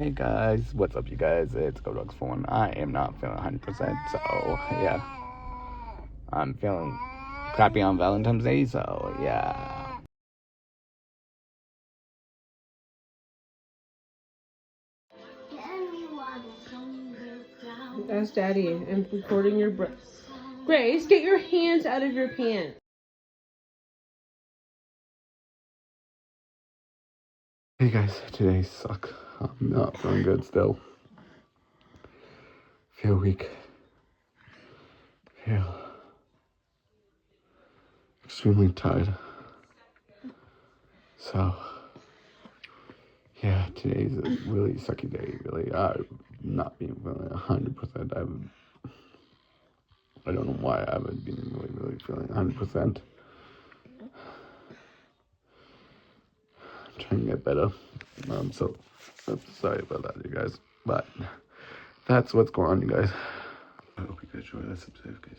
Hey guys, what's up you guys? It's GoDogs4. I am not feeling 100%, so yeah. I'm feeling crappy on Valentine's Day, so yeah. That's Daddy. I'm recording your breath. Grace, get your hands out of your pants. Hey guys, today suck. I'm not feeling good still. Feel weak. Feel extremely tired. So yeah, today's a really sucky day, really. I'm not being feeling 100%. I don't know why I haven't been really feeling 100%. Trying to get better. So I'm sorry about that, you guys. But that's what's going on, you guys. I hope you guys enjoy this episode, guys.